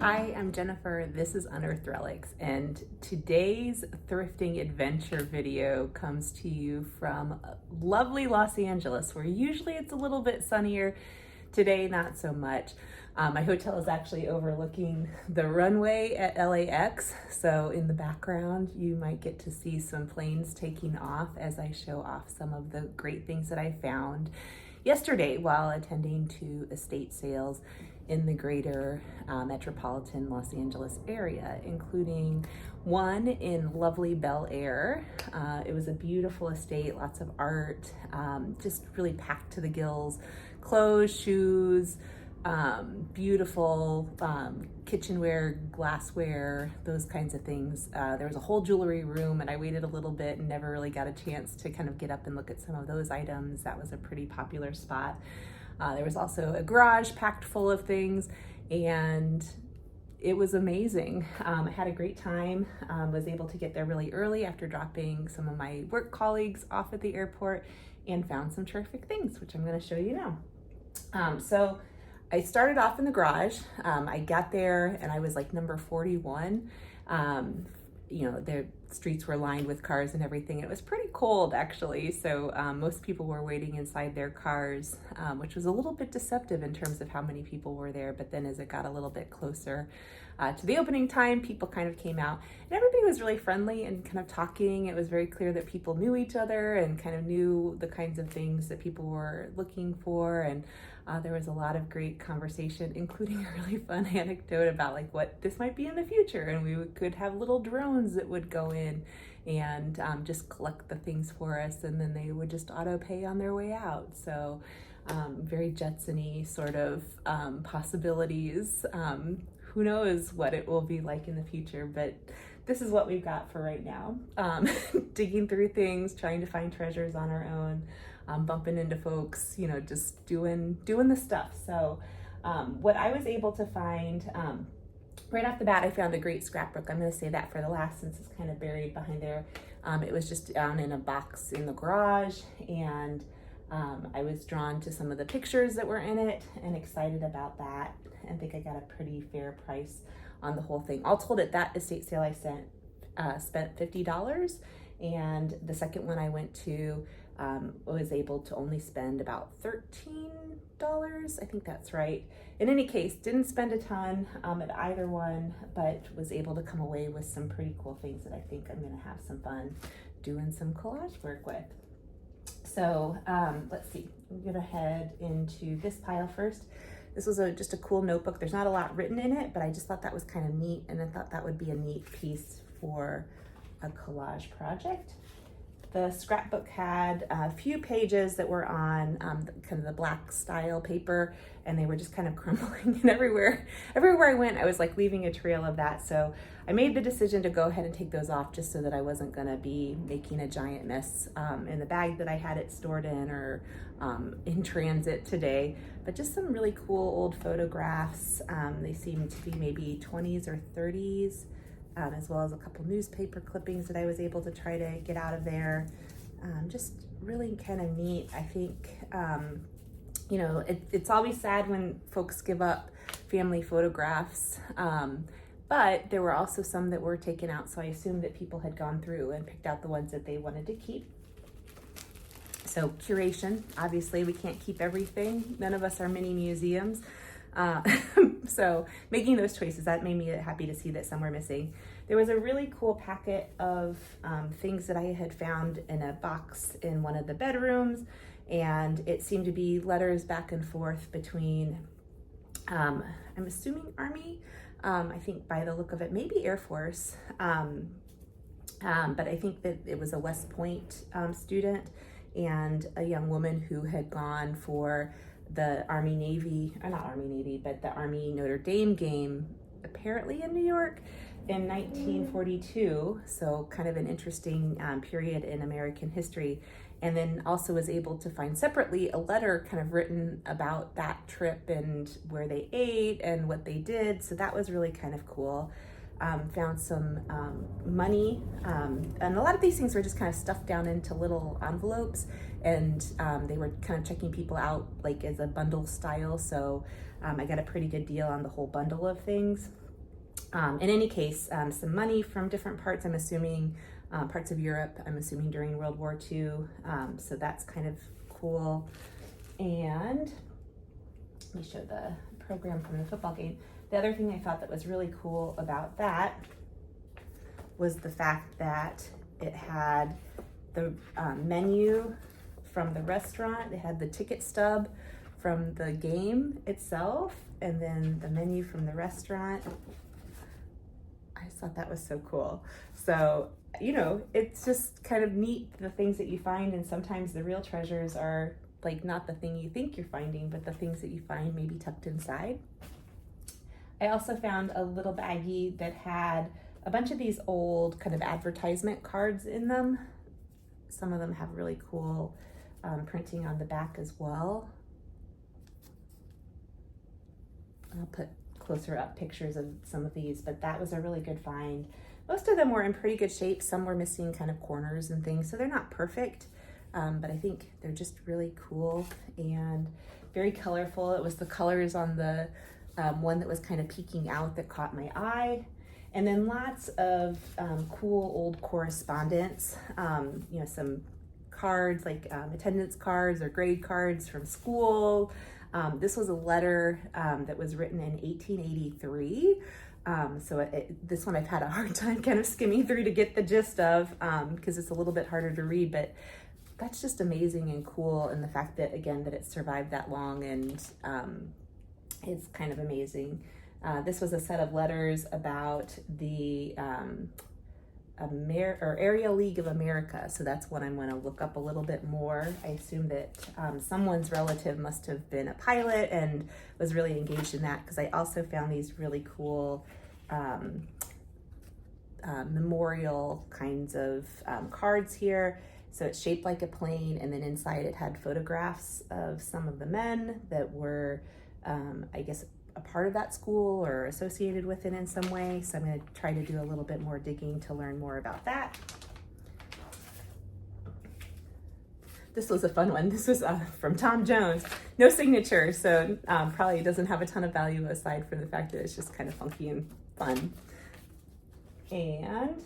Hi, I'm Jennifer. This is Unearthed Relics, and today's thrifting adventure video comes to you from lovely Los Angeles, where usually it's a little bit sunnier. Today, not so much. My hotel is actually overlooking the runway at LAX, so in the background you might get to see some planes taking off as I show off some of the great things that I found yesterday while attending to estate sales in the greater metropolitan Los Angeles area, including one in lovely Bel Air. It was a beautiful estate, lots of art, just really packed to the gills, clothes, shoes, beautiful kitchenware, glassware, those kinds of things. There was a whole jewelry room, and I waited a little bit and never really got a chance to kind of get up and look at some of those items. That was a pretty popular spot. There was also a garage packed full of things, and it was amazing. I had a great time, was able to get there really early after dropping some of my work colleagues off at the airport, and found some terrific things, which I'm going to show you now. So I started off in the garage. I got there and I was like number 41. You know, the streets were lined with cars and everything. It was pretty cold actually, so most people were waiting inside their cars, which was a little bit deceptive in terms of how many people were there. But then as it got a little bit closer to the opening time, people kind of came out, and everybody was really friendly and kind of talking. It was very clear that people knew each other and kind of knew the kinds of things that people were looking for, and there was a lot of great conversation, including a really fun anecdote about like what this might be in the future, and we could have little drones that would go in and just collect the things for us, and then they would just auto pay on their way out. So very Jetson-y sort of possibilities. Who knows what it will be like in the future, but this is what we've got for right now. Digging through things, trying to find treasures on our own, bumping into folks, you know, just doing the stuff. So what I was able to find, right off the bat, I found a great scrapbook. I'm going to say that for the last, since it's kind of buried behind there. It was just down in a box in the garage, and I was drawn to some of the pictures that were in it and excited about that, and think I got a pretty fair price on the whole thing. All told, at that estate sale I spent $50, and the second one I went to was able to only spend about $13. I think that's right. In any case, didn't spend a ton at either one, but was able to come away with some pretty cool things that I think I'm going to have some fun doing some collage work with. So let's see, I'm going to head into this pile first. This was just a cool notebook. There's not a lot written in it, but I just thought that was kind of neat, and I thought that would be a neat piece for a collage project. The scrapbook had a few pages that were on kind of the black style paper, and they were just kind of crumbling, and everywhere I went, I was like leaving a trail of that. So I made the decision to go ahead and take those off, just so that I wasn't gonna be making a giant mess in the bag that I had it stored in, or in transit today. But just some really cool old photographs. They seem to be maybe 20s or 30s. As well as a couple newspaper clippings that I was able to try to get out of there. Just really kind of neat. I think, you know, it's always sad when folks give up family photographs, but there were also some that were taken out, so I assumed that people had gone through and picked out the ones that they wanted to keep. So curation, obviously we can't keep everything. None of us are mini museums. So making those choices, that made me happy to see that some were missing. There was a really cool packet of things that I had found in a box in one of the bedrooms, and it seemed to be letters back and forth between, I'm assuming Army, I think by the look of it, maybe Air Force, but I think that it was a West Point student and a young woman who had gone for the Army Navy, or not Army Navy, but the Army Notre Dame game, apparently in New York in 1942. So kind of an interesting period in American history. And then also was able to find separately a letter kind of written about that trip and where they ate and what they did. So that was really kind of cool. Found some money, and a lot of these things were just kind of stuffed down into little envelopes, and they were kind of checking people out like as a bundle style, so I got a pretty good deal on the whole bundle of things. In any case, some money from different parts, I'm assuming, parts of Europe, I'm assuming during World War II. So that's kind of cool. And let me show the program from the football game. The other thing I thought that was really cool about that was the fact that it had the menu from the restaurant. It had the ticket stub from the game itself, and then the menu from the restaurant. I just thought that was so cool. So, you know, it's just kind of neat, the things that you find, and sometimes the real treasures are like not the thing you think you're finding, but the things that you find maybe tucked inside. I also found a little baggie that had a bunch of these old kind of advertisement cards in them. Some of them have really cool printing on the back as well. I'll put closer up pictures of some of these, but that was a really good find. Most of them were in pretty good shape. Some were missing kind of corners and things, so they're not perfect, but I think they're just really cool and very colorful. It was the colors on the one that was kind of peeking out that caught my eye. And then lots of cool old correspondence, you know, some cards like attendance cards or grade cards from school. This was a letter that was written in 1883. So this one I've had a hard time kind of skimming through to get the gist of, because it's a little bit harder to read, but that's just amazing and cool. And the fact that, again, that it survived that long, and it's kind of amazing. This was a set of letters about the Area League of America. So that's what I'm going to look up a little bit more. I assume that someone's relative must have been a pilot and was really engaged in that, because I also found these really cool memorial kinds of cards here. So it's shaped like a plane, and then inside it had photographs of some of the men that were, I guess, a part of that school or associated with it in some way. So I'm going to try to do a little bit more digging to learn more about that. This was a fun one. This was from Tom Jones. No signature, so probably doesn't have a ton of value aside from the fact that it's just kind of funky and fun. And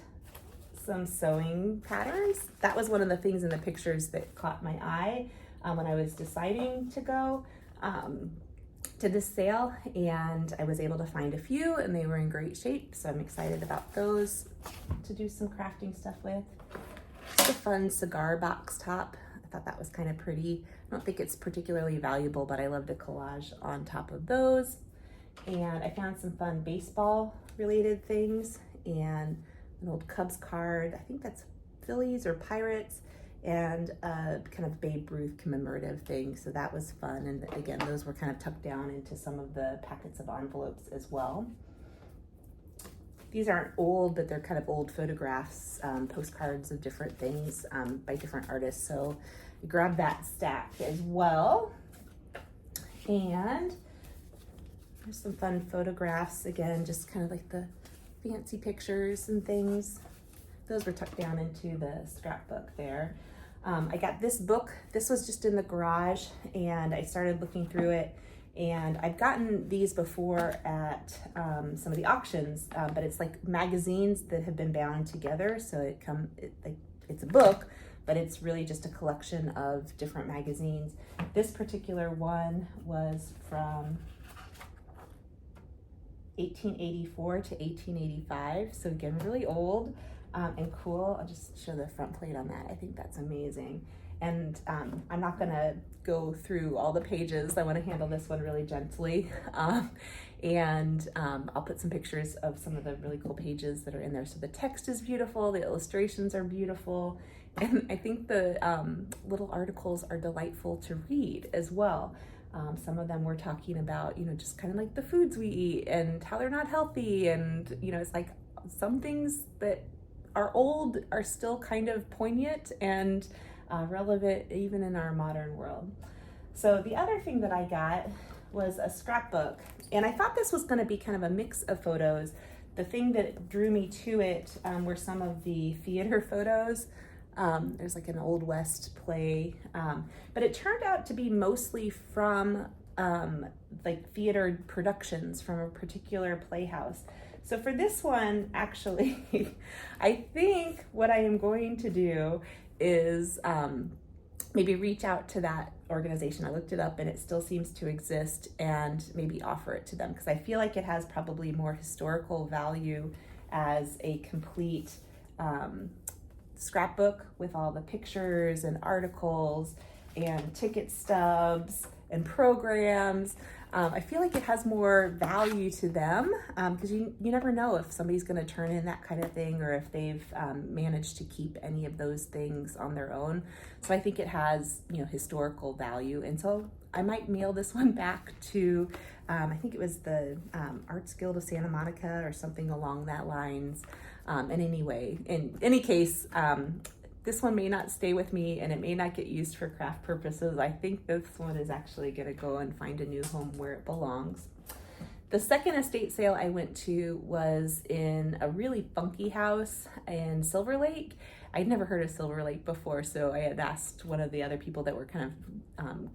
some sewing patterns. That was one of the things in the pictures that caught my eye when I was deciding to go to this sale, and I was able to find a few, and they were in great shape, so I'm excited about those to do some crafting stuff with. Just a fun cigar box top. I thought that was kind of pretty. I don't think it's particularly valuable, but I love the collage on top of those. And I found some fun baseball related things, and an old Cubs card. I think that's Phillies or Pirates, and a kind of Babe Ruth commemorative thing. So that was fun. And again, those were kind of tucked down into some of the packets of envelopes as well. These aren't old, but they're kind of old photographs, postcards of different things by different artists. So I grabbed that stack as well. And there's some fun photographs. Again, just kind of like the fancy pictures and things. Those were tucked down into the scrapbook there. I got this book. This was just in the garage, and I started looking through it. And I've gotten these before at some of the auctions, but it's like magazines that have been bound together. So it's a book, but it's really just a collection of different magazines. This particular one was from 1884 to 1885. So again, really old. And cool. I'll just show the front plate on that. I think that's amazing. And I'm not gonna go through all the pages. I wanna handle this one really gently. I'll put some pictures of some of the really cool pages that are in there. So the text is beautiful, the illustrations are beautiful, and I think the little articles are delightful to read as well. Some of them were talking about, you know, just kind of like the foods we eat and how they're not healthy. And, you know, it's like some things that are old are still kind of poignant and relevant even in our modern world. So the other thing that I got was a scrapbook, and I thought this was going to be kind of a mix of photos. The thing that drew me to it were some of the theater photos. There's like an Old West play, but it turned out to be mostly from like theater productions from a particular playhouse. So for this one, actually, I think what I am going to do is maybe reach out to that organization. I looked it up and it still seems to exist, and maybe offer it to them, because I feel like it has probably more historical value as a complete scrapbook with all the pictures and articles and ticket stubs and programs. I feel like it has more value to them, because you never know if somebody's going to turn in that kind of thing, or if they've managed to keep any of those things on their own. So I think it has, historical value. And so I might mail this one back to, I think it was the Arts Guild of Santa Monica or something along that lines. In any case, this one may not stay with me, and it may not get used for craft purposes. I think this one is actually going to go and find a new home where it belongs. The second estate sale I went to was in a really funky house in Silverlake. I'd never heard of Silverlake before, so I had asked one of the other people that were kind of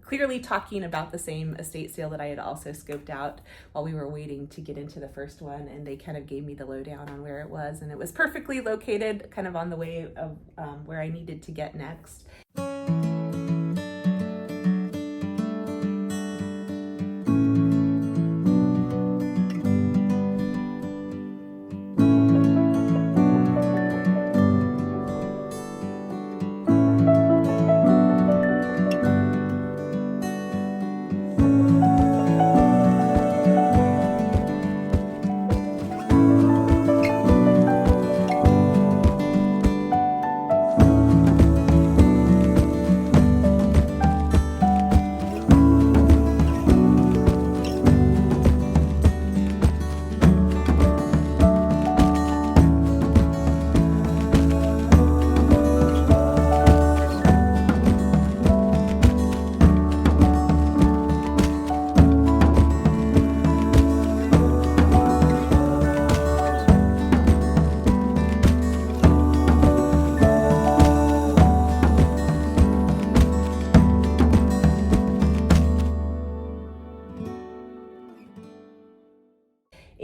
clearly talking about the same estate sale that I had also scoped out while we were waiting to get into the first one, and they kind of gave me the lowdown on where it was, and it was perfectly located, kind of on the way of where I needed to get next.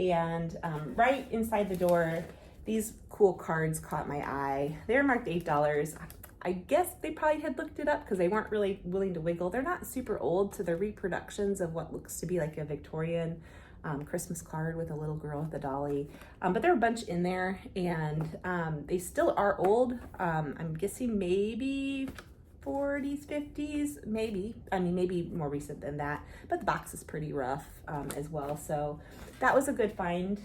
And right inside the door, these cool cards caught my eye. They're marked $8. I guess they probably had looked it up because they weren't really willing to wiggle. They're not super old, so they're reproductions of what looks to be like a Victorian Christmas card with a little girl with a dolly. But there are a bunch in there, and they still are old. I'm guessing maybe 40s, 50s, maybe. I mean, maybe more recent than that, but the box is pretty rough as well. So that was a good find,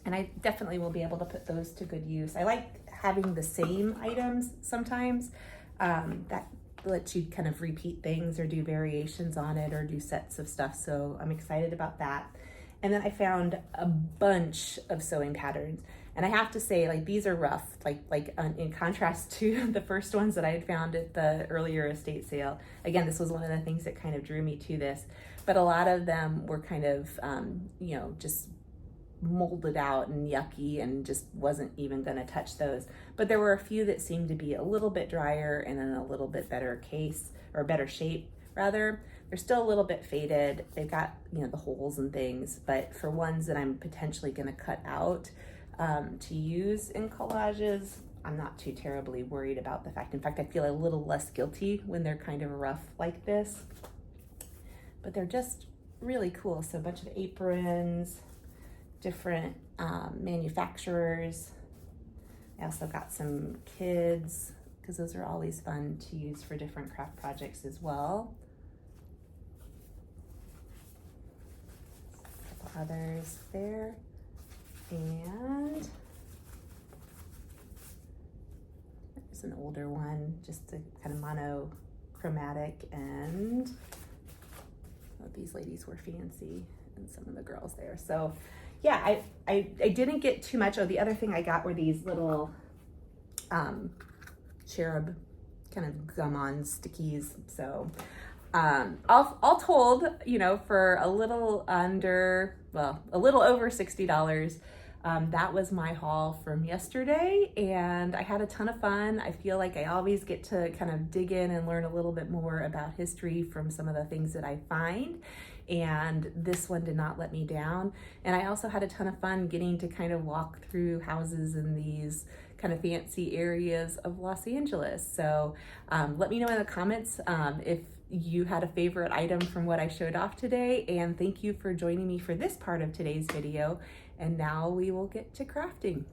and I definitely will be able to put those to good use. I like having the same items sometimes. That lets you kind of repeat things or do variations on it or do sets of stuff. So I'm excited about that. And then I found a bunch of sewing patterns. And I have to say, like, these are rough, in contrast to the first ones that I had found at the earlier estate sale. Again, this was one of the things that kind of drew me to this, but a lot of them were kind of, just molded out and yucky, and just wasn't even gonna touch those. But there were a few that seemed to be a little bit drier and in a little bit better case, or better shape rather. They're still a little bit faded. They've got, the holes and things, but for ones that I'm potentially gonna cut out, to use in collages, I'm not too terribly worried about the fact. In fact, I feel a little less guilty when they're kind of rough like this, but they're just really cool. So a bunch of aprons, different manufacturers. I also got some kids, because those are always fun to use for different craft projects as well. A couple others there. And there's an older one, just a kind of monochromatic, and these ladies were fancy, and some of the girls there. So yeah, I didn't get too much. Oh, the other thing I got were these little cherub kind of gum-on stickies. So all told, for a little over $60, That was my haul from yesterday, and I had a ton of fun. I feel like I always get to kind of dig in and learn a little bit more about history from some of the things that I find, and this one did not let me down. And I also had a ton of fun getting to kind of walk through houses in these kind of fancy areas of Los Angeles. So let me know in the comments if you had a favorite item from what I showed off today, and thank you for joining me for this part of today's video. And now we will get to crafting.